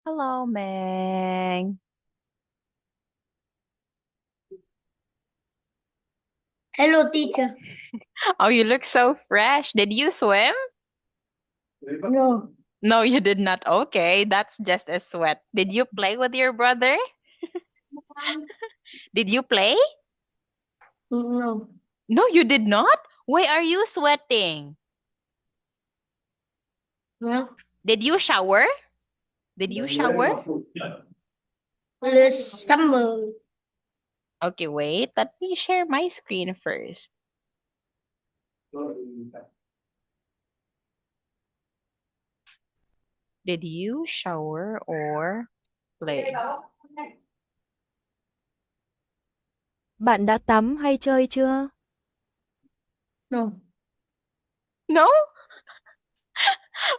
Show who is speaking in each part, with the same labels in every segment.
Speaker 1: Hello, Meng.
Speaker 2: Hello, teacher.
Speaker 1: Oh, you look so fresh. Did you swim?
Speaker 2: No,
Speaker 1: No, you did not. Okay, that's just a sweat. Did you play with your brother? Did you play?
Speaker 2: no,
Speaker 1: No, you did not. Why are you sweating?
Speaker 2: no.
Speaker 1: Did you shower? Did you shower?
Speaker 2: The summer.
Speaker 1: Okay, wait. Let me share my screen first. Did you shower or play?
Speaker 3: Bạn đã tắm hay chơi chưa?
Speaker 2: No.
Speaker 1: No?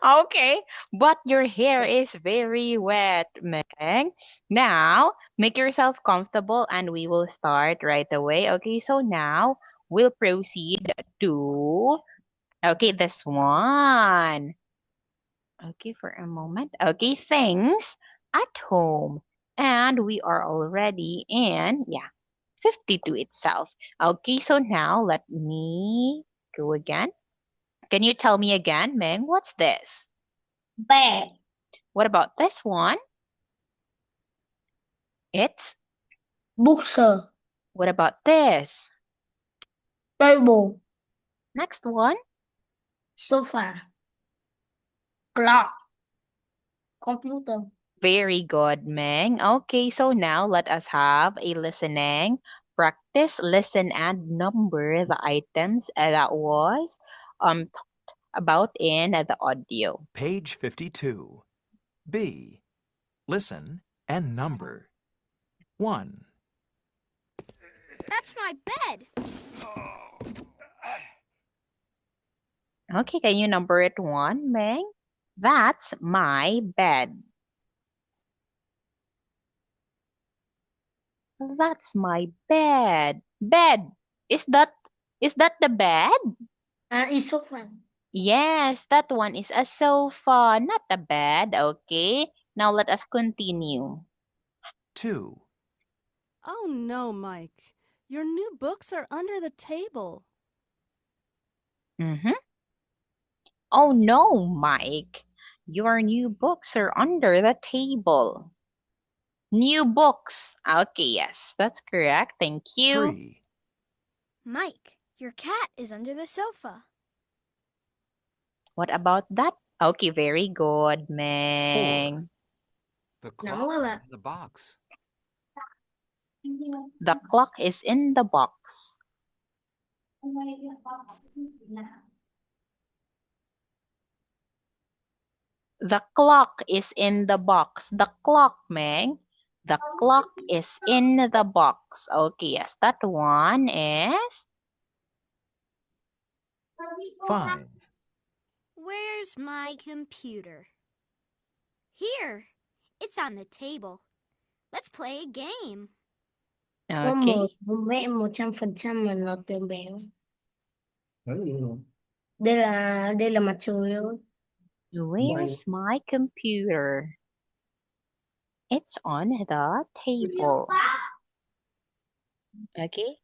Speaker 1: Okay, but your hair is very wet, Meg. Now, make yourself comfortable and we will start right away. Okay, so now we'll proceed to, okay, this one. Okay, for a moment. Okay, things at home. And we are already in, yeah, 52 itself. Okay, so now let me go again. Can you tell me again, Meg, what's this?
Speaker 2: Bed.
Speaker 1: What about this one? It's,
Speaker 2: Bookstore.
Speaker 1: what about this?
Speaker 2: Table.
Speaker 1: Next one.
Speaker 2: Sofa. Clock. Computer.
Speaker 1: Very good, Meng. Okay, so now let us have a listening practice. Listen and number the items that was talked about in the audio.
Speaker 4: Page 52. B. Listen and number. 1,
Speaker 5: That's my bed.
Speaker 1: Okay, can you number it one, Meng? That's my bed. That's my bed. Bed. Is that the bed?
Speaker 2: It's sofa.
Speaker 1: Yes, that one is a sofa, not a bed. Okay. Now let us continue.
Speaker 4: 2,
Speaker 3: Oh no, Mike. Your new books are under the table.
Speaker 1: Mm-hmm. Oh no, Mike. Your new books are under the table. New books. Okay, yes, that's correct. Thank you.
Speaker 4: 3,
Speaker 5: Mike, your cat is under the sofa.
Speaker 1: What about that? Okay, very good,
Speaker 4: 4,
Speaker 1: Meng.
Speaker 6: The
Speaker 2: Nắm
Speaker 6: clock
Speaker 2: các
Speaker 6: is
Speaker 2: bạn.
Speaker 6: in the box.
Speaker 1: The clock is in the box. The clock is in the box. The clock, Meg. The clock is in the box. Okay, yes, that one is
Speaker 4: 5,
Speaker 5: Where's my computer? Here. It's on the table. Let's play a game.
Speaker 2: Có một
Speaker 1: okay.
Speaker 2: vẽ 100% mà nó từ béo. Đây là mặt trời thôi.
Speaker 1: Where's my computer? It's on the table. Okay.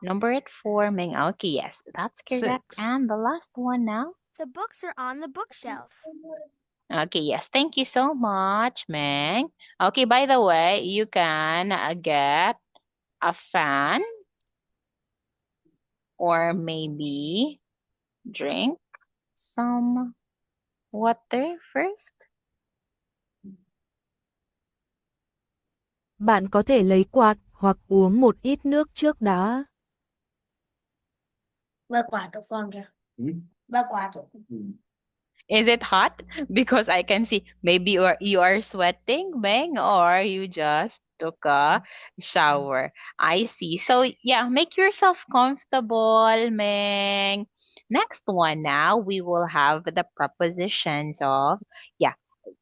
Speaker 1: Number it for Meng. Okay, yes, that's correct.
Speaker 4: 6,
Speaker 1: And the last one now.
Speaker 5: The books are on the bookshelf.
Speaker 1: Okay, yes, thank you so much, Meng. Okay, by the way, you can get a fan or maybe drink some water first.
Speaker 3: Bạn có thể lấy quạt hoặc uống một ít nước trước đã.
Speaker 2: Ba quả cho con kìa. Ba quả cho.
Speaker 1: Is it hot? Because I can see maybe you are sweating, Meng, or you just took a shower. I see. So yeah, make yourself comfortable, Meng. Next one now, we will have the prepositions of, yeah,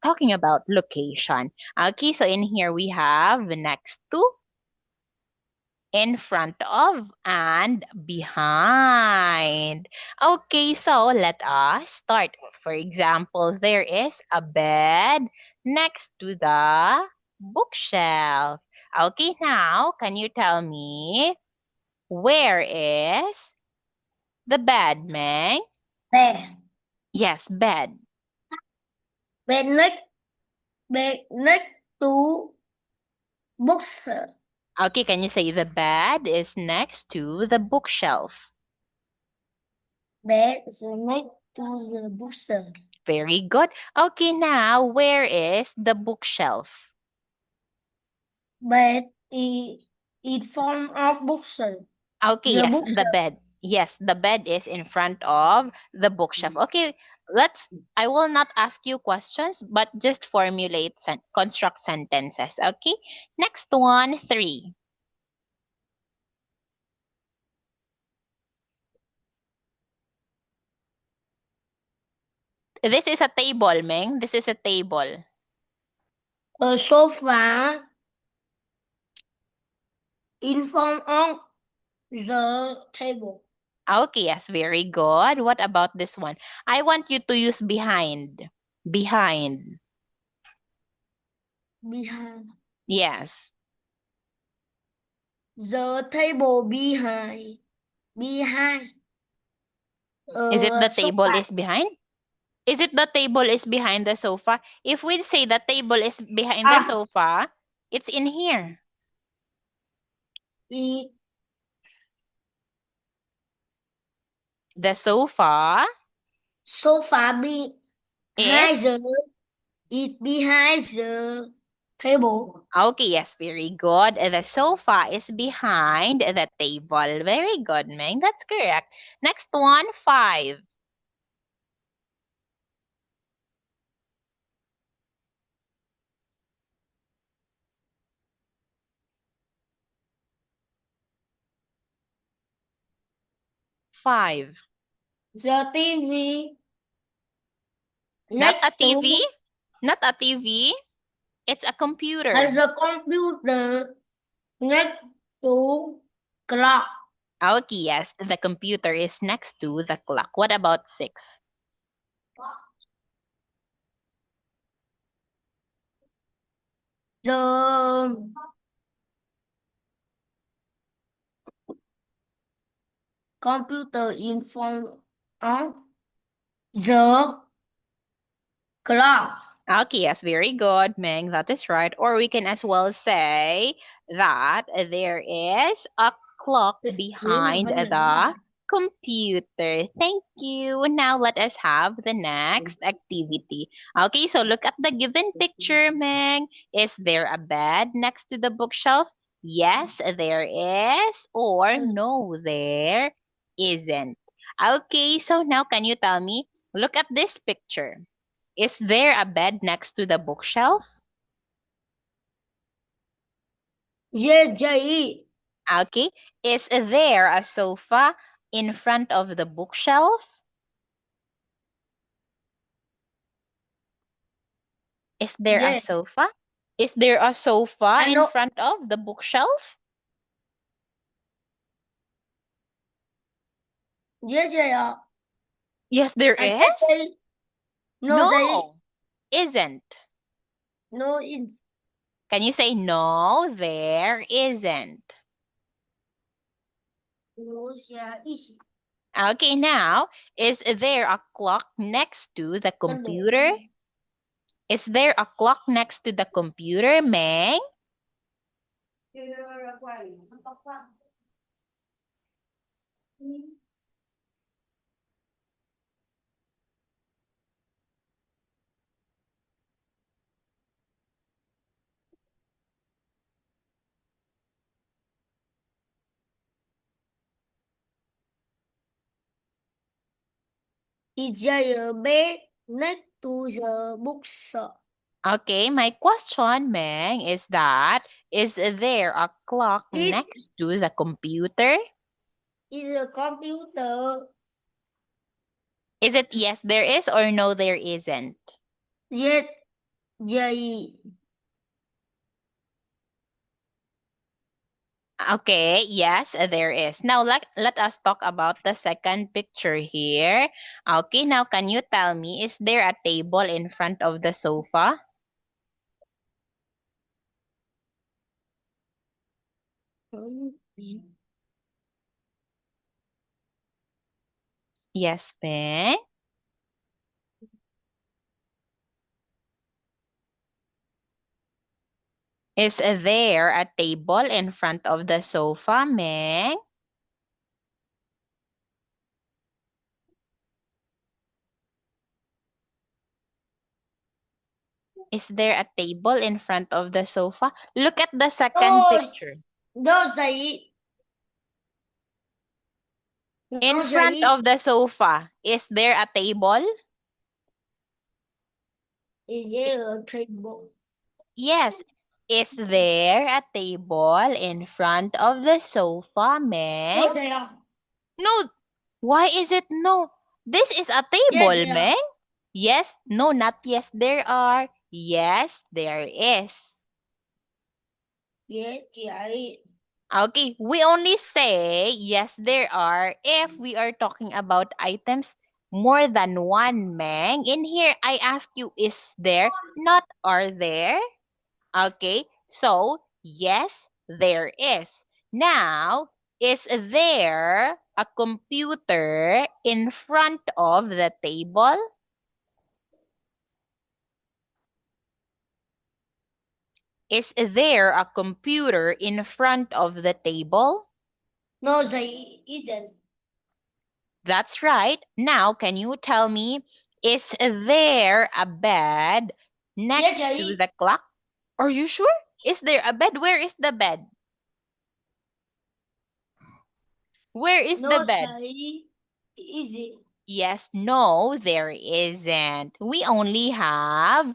Speaker 1: talking about location. Okay, so in here we have next to, in front of, and behind. Okay, so let us start. For example, there is a bed next to the bookshelf. Okay, now, can you tell me where is the bed, Meng?
Speaker 2: Bed.
Speaker 1: Yes, bed.
Speaker 2: Bed next to bookshelf.
Speaker 1: Okay, can you say the bed is next to the bookshelf?
Speaker 2: Bed is next to the bookshelf.
Speaker 1: Very good. Okay, now, where is the bookshelf?
Speaker 2: Bed in front of bookshelf.
Speaker 1: Okay,
Speaker 2: The
Speaker 1: yes, the
Speaker 2: bookshelf.
Speaker 1: bed. Yes, the bed is in front of the bookshelf. Okay, I will not ask you questions, but just construct sentences. Okay, next one, 3. This is a table, Meng. This is a table.
Speaker 2: A sofa in front of the table.
Speaker 1: Okay, yes, very good. What about this one? I want you to use behind. Behind.
Speaker 2: Behind
Speaker 1: Yes.
Speaker 2: the table. Behind.
Speaker 1: Is it the table
Speaker 2: Sofa.
Speaker 1: is behind? Is it the table is behind the sofa? If we say the table is behind the sofa, it's in here. The sofa
Speaker 2: Behind
Speaker 1: is
Speaker 2: behind the table.
Speaker 1: okay. Yes, very good. The sofa is behind the table. Very good, Meng. That's correct. Next one, 5.
Speaker 2: The TV.
Speaker 1: Not a
Speaker 2: Next
Speaker 1: TV.
Speaker 2: to
Speaker 1: Not a TV. It's a computer.
Speaker 2: has a computer next to clock.
Speaker 1: Okay, yes. The computer is next to the clock. What about 6?
Speaker 2: The computer in front of the clock.
Speaker 1: Okay, yes, very good, Meng. That is right. Or we can as well say that there is a clock behind the computer. Thank you. Now let us have the next activity. Okay, so look at the given picture, Meng. Is there a bed next to the bookshelf? Yes, there is. Or no, there isn't. Okay, so now can you tell me? Look at this picture. Is there a bed next to the bookshelf?
Speaker 2: Yes, there.
Speaker 1: Okay. Is there a sofa in front of the bookshelf? Is there a
Speaker 2: Yes.
Speaker 1: sofa? Is there a sofa in
Speaker 2: know.
Speaker 1: front of the bookshelf?
Speaker 2: Yes, there.
Speaker 1: Yes, there
Speaker 2: I
Speaker 1: is.
Speaker 2: can say no,
Speaker 1: No, isn't.
Speaker 2: no, it's
Speaker 1: Can you say no, there isn't?
Speaker 2: no, there is.
Speaker 1: Okay, now, is there a clock next to the computer? Is there a clock next to the computer, Meng?
Speaker 2: Is there a bed next to the bookshop?
Speaker 1: Okay, my question, Meng, is there a clock next to the computer?
Speaker 2: Is a computer?
Speaker 1: Is it yes, there is, or no, there isn't?
Speaker 2: Yes, there is.
Speaker 1: Okay, yes, there is. Now let us talk about the second picture here. Okay, now can you tell me, is there a table in front of the sofa? Yes, Meng. Is there a table in front of the sofa, Meng? Is there a table in front of the sofa? Look at the second
Speaker 2: No,
Speaker 1: picture.
Speaker 2: no giấy.
Speaker 1: In
Speaker 2: No
Speaker 1: front
Speaker 2: giấy.
Speaker 1: of the sofa, is there a table?
Speaker 2: Is there a table?
Speaker 1: Yes. Is there a table in front of the sofa, Meng?
Speaker 2: No giấy.
Speaker 1: No. Why is it no? This is a table,
Speaker 2: Yes,
Speaker 1: Meng. Yes. No, not yes, there are. Yes, there is.
Speaker 2: yes, giấy.
Speaker 1: Okay, we only say yes, there are if we are talking about items more than one, Meng. In here, I ask you, is there, not are there? Okay, so yes, there is. Now, is there a computer in front of the table? Is there a computer in front of the table?
Speaker 2: No giấy isn't.
Speaker 1: That's right. Now, can you tell me, is there a bed
Speaker 2: Yes,
Speaker 1: next to
Speaker 2: giấy.
Speaker 1: the clock? Are you sure? Is there a bed? Where is the bed? Where is the
Speaker 2: No
Speaker 1: bed?
Speaker 2: giấy isn't.
Speaker 1: Yes, no, there isn't. We only have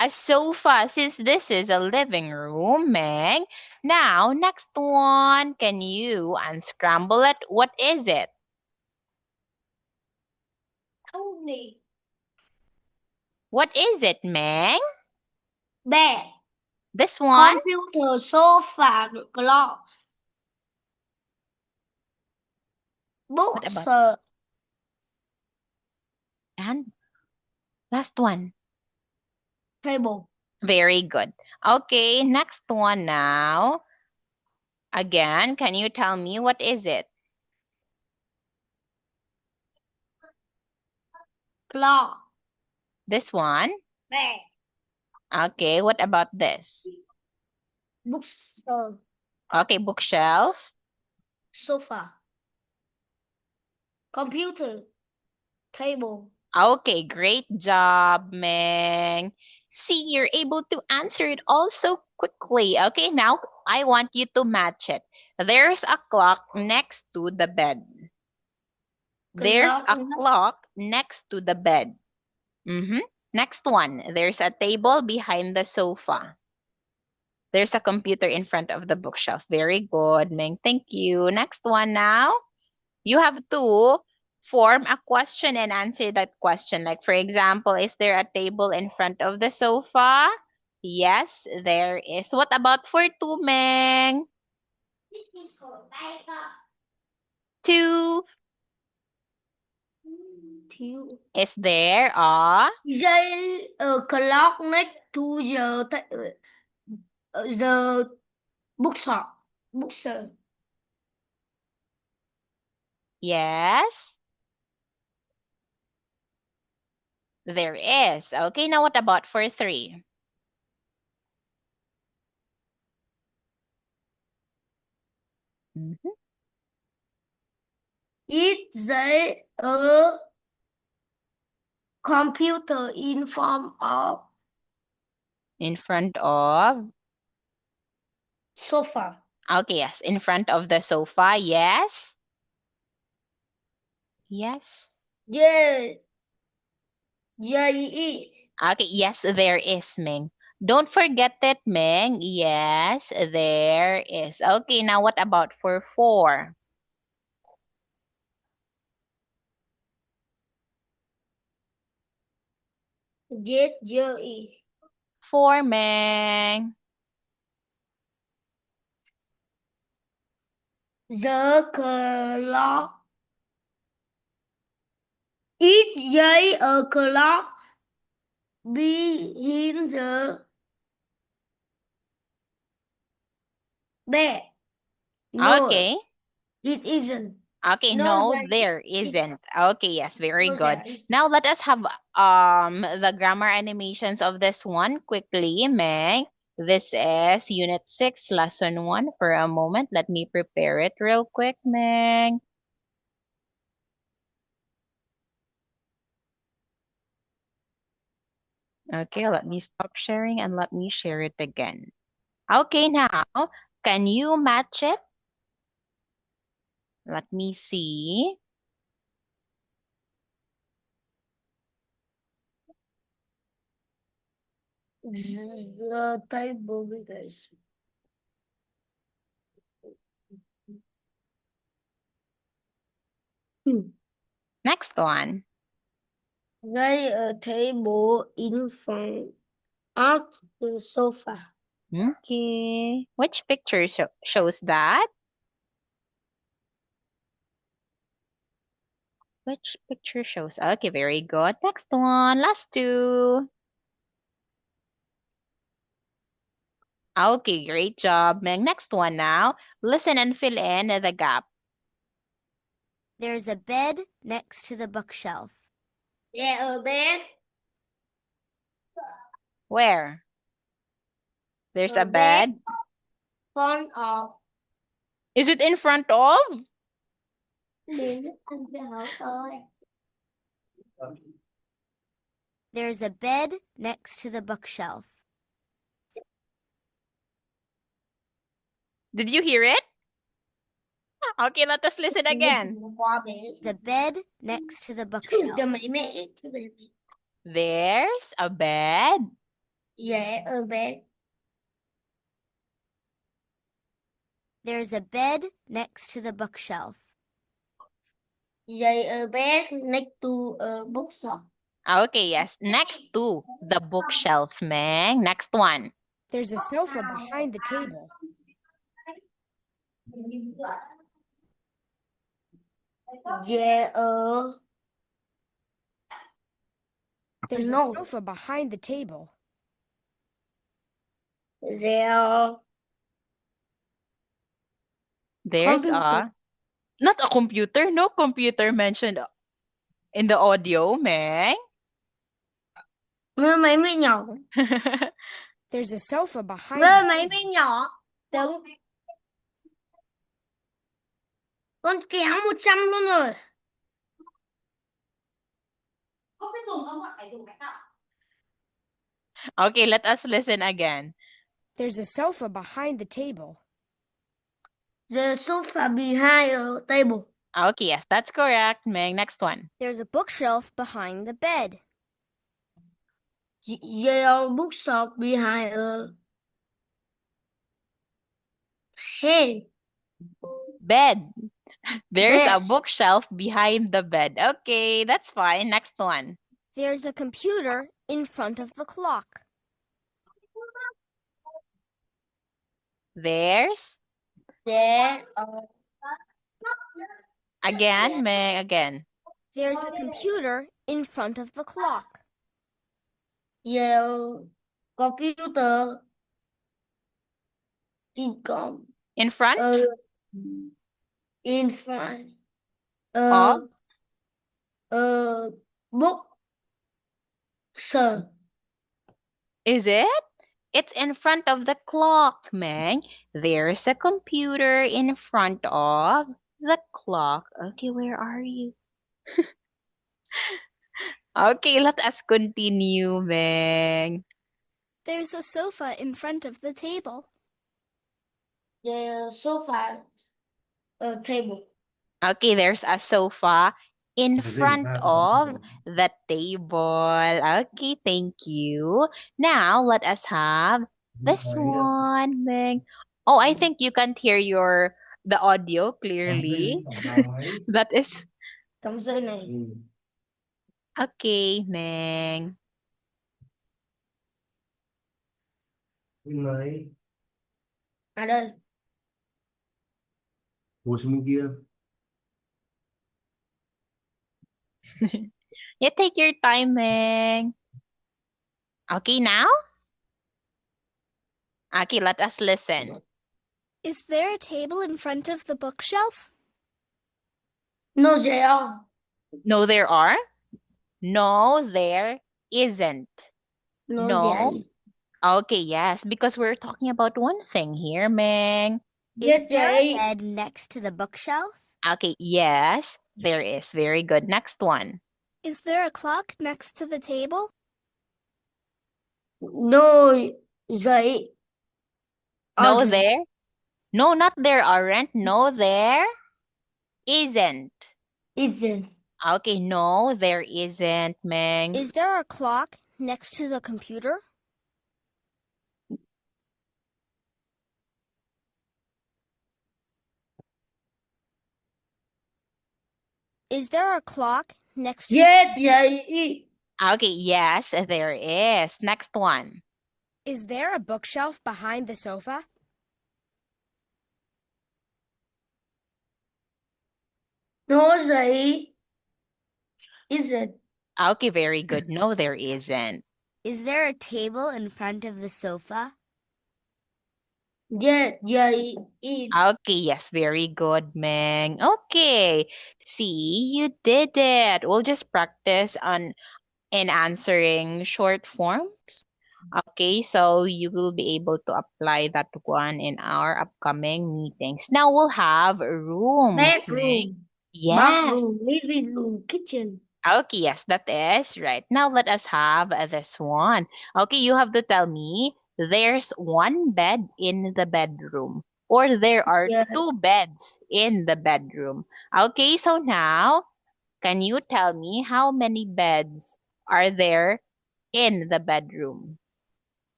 Speaker 1: a sofa since this is a living room, Meg. Now, next one, can you unscramble it? What is it?
Speaker 2: Only.
Speaker 1: What is it, Meg?
Speaker 2: Bed.
Speaker 1: This one?
Speaker 2: Computer, sofa, clock.
Speaker 1: What about?
Speaker 2: Bookstore.
Speaker 1: And last one.
Speaker 2: Table.
Speaker 1: Very good. Okay, next one now. Again, can you tell me what is it?
Speaker 2: Clock.
Speaker 1: This one?
Speaker 2: Bed.
Speaker 1: Okay, what about this?
Speaker 2: Bookstore.
Speaker 1: Okay, bookshelf.
Speaker 2: Sofa. Computer. Table.
Speaker 1: Okay, great job, Meng. See, you're able to answer it all so quickly. Okay, now I want you to match it. There's a clock next to the bed. There's a clock next to the bed. Next one, there's a table behind the sofa. There's a computer in front of the bookshelf. Very good, Meng. Thank you. Next one now. You have to form a question and answer that question. Like, for example, is there a table in front of the sofa? Yes, there is. What about for two, Meng? Two.
Speaker 2: Thiếu.
Speaker 1: Is there a?
Speaker 2: Dây clock next to the bookshop. Bookstore.
Speaker 1: Yes, there is. Okay, now what about for three?
Speaker 2: Is there a computer in front of
Speaker 1: In front of?
Speaker 2: sofa?
Speaker 1: Okay, yes, in front of the sofa. Yes. Yes.
Speaker 2: Yes. There
Speaker 1: Okay, yes, there is, Ming. Don't forget it, Ming. Yes, there is. Okay, now what about for four?
Speaker 2: There is.
Speaker 1: Four, Ming.
Speaker 2: the clock. Is there a clock behind the bed? No,
Speaker 1: Okay.
Speaker 2: it isn't.
Speaker 1: Okay,
Speaker 2: No,
Speaker 1: no, there isn't. Okay, yes, very
Speaker 2: no,
Speaker 1: good.
Speaker 2: there is.
Speaker 1: Now let us have the grammar animations of this one quickly, Meg. This is Unit 6, Lesson 1. For a moment, let me prepare it real quick, Meg. Okay, let me stop sharing and let me share it again. Okay, now, can you match it? Let me see.
Speaker 2: The table because
Speaker 1: Next one.
Speaker 2: there a table in front of the sofa.
Speaker 1: Okay. Which picture shows that? Which picture shows? Okay, very good. Next one. Last two. Okay, great job, Meg. Next one now. Listen and fill in the gap.
Speaker 5: There's a bed next to the bookshelf.
Speaker 2: There a bed.
Speaker 1: Where? There's a
Speaker 2: A bed.
Speaker 1: bed.
Speaker 2: Front of
Speaker 1: Is it in front of?
Speaker 2: đến ăn cháo thôi.
Speaker 5: There's a bed next to the bookshelf.
Speaker 1: Did you hear it? Okay, let us listen again.
Speaker 2: Qua bếp.
Speaker 5: There's a bed next to the bookshelf.
Speaker 2: Cho mấy mẹ chứ baby.
Speaker 1: There's a bed.
Speaker 2: Yeah, a bed.
Speaker 5: There's a bed next to the bookshelf.
Speaker 2: Yeah, a bed next to a bookshop.
Speaker 1: Okay, yes. Next to the bookshelf, Meg. Next one.
Speaker 6: There's a sofa behind the table.
Speaker 2: Yeah,
Speaker 6: There's
Speaker 2: no.
Speaker 6: a sofa behind the table.
Speaker 2: There.
Speaker 1: There's
Speaker 2: Computer.
Speaker 1: not a computer. No computer mentioned in the audio, Meg.
Speaker 2: Mơ mấy mẹ nhỏ.
Speaker 6: There's a sofa behind
Speaker 2: Mơ
Speaker 6: the
Speaker 2: mấy
Speaker 6: table.
Speaker 2: mẹ nhỏ. Đúng. Con kéo 100 luôn rồi.
Speaker 1: Okay, let us listen again.
Speaker 6: There's a sofa behind the table.
Speaker 2: The sofa behind a table.
Speaker 1: Okay, yes, that's correct, Meg. Next one.
Speaker 5: There's a bookshelf behind the bed.
Speaker 2: The bookshop behind a head.
Speaker 1: Bed. There's a
Speaker 2: Bed.
Speaker 1: bookshelf behind the bed. Okay, that's fine. Next one.
Speaker 5: There's a computer in front of the clock.
Speaker 1: There's
Speaker 2: There.
Speaker 1: again, Meg, again.
Speaker 5: There's a computer in front of the clock.
Speaker 2: The computer
Speaker 1: In front
Speaker 2: in front
Speaker 1: of
Speaker 2: book sir.
Speaker 1: Is it? It's in front of the clock, Meg. There's a computer in front of the clock. Okay, where are you? Okay, let us continue, Meg.
Speaker 5: There's a sofa in front of the table.
Speaker 2: The sofa table.
Speaker 1: Okay, there's a sofa in front of the table. Okay, thank you. Now, let us have this one, Meg. Oh, I think you can't hear the audio clearly. That is
Speaker 2: Trong dây này.
Speaker 1: okay, Meg.
Speaker 2: À đây.
Speaker 1: Yeah, take your time, Meng. Okay, now? Okay, let us listen.
Speaker 5: Is there a table in front of the bookshelf?
Speaker 2: No, there are.
Speaker 1: No, there are. No, there isn't.
Speaker 2: No,
Speaker 1: No.
Speaker 2: there is.
Speaker 1: Okay, yes, because we're talking about one thing here, Meng.
Speaker 2: Yes,
Speaker 5: Is
Speaker 2: there
Speaker 5: there a
Speaker 2: is.
Speaker 5: bed next to the bookshelf?
Speaker 1: Okay, yes, there is. Very good. Next one.
Speaker 5: Is there a clock next to the table?
Speaker 2: No, there is.
Speaker 1: No,
Speaker 2: Okay.
Speaker 1: there. No, not there aren't. No, there isn't.
Speaker 2: Isn't.
Speaker 1: Okay, no, there isn't, Meng.
Speaker 5: Is there a clock next to the computer? Is there a clock next to
Speaker 2: Yes, there is.
Speaker 1: Okay, yes, there is. Next one.
Speaker 6: Is there a bookshelf behind the sofa?
Speaker 2: No, there is. Isn't.
Speaker 1: Okay, very good. No, there isn't.
Speaker 5: Is there a table in front of the sofa?
Speaker 2: Yes, there is.
Speaker 1: Okay, yes, very good, Meng. Okay, see, you did it. We'll just practice in answering short forms. Okay, so you will be able to apply that one in our upcoming meetings. Now we'll have rooms, Meng.
Speaker 2: Bedroom.
Speaker 1: Yes.
Speaker 2: Bathroom. Living room. Kitchen.
Speaker 1: Okay, yes, that is right. Now let us have this one. Okay, you have to tell me there's one bed in the bedroom or there are
Speaker 2: Yes.
Speaker 1: two beds in the bedroom. Okay, so now can you tell me how many beds are there in the bedroom?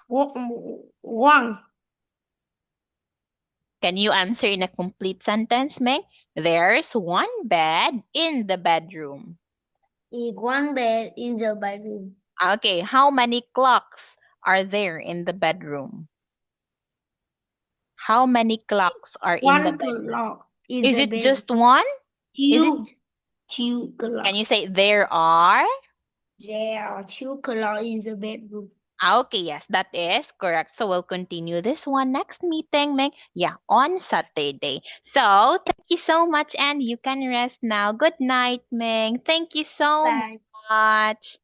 Speaker 2: One.
Speaker 1: Can you answer in a complete sentence, Meg? There's one bed in the bedroom.
Speaker 2: Is one bed in the bedroom.
Speaker 1: Okay, how many clocks are there in the bedroom? How many clocks are in the
Speaker 2: One
Speaker 1: bedroom?
Speaker 2: clock in
Speaker 1: Is
Speaker 2: the
Speaker 1: it
Speaker 2: bed.
Speaker 1: just one? Is it?
Speaker 2: Two clock.
Speaker 1: Can you say there are?
Speaker 2: There are two clocks in the bedroom.
Speaker 1: Okay, yes, that is correct. So we'll continue this one next meeting, Meg. Yeah, on Saturday. So thank you so much, and you can rest now. Good night, Meg. Thank you so
Speaker 2: Bye.
Speaker 1: much.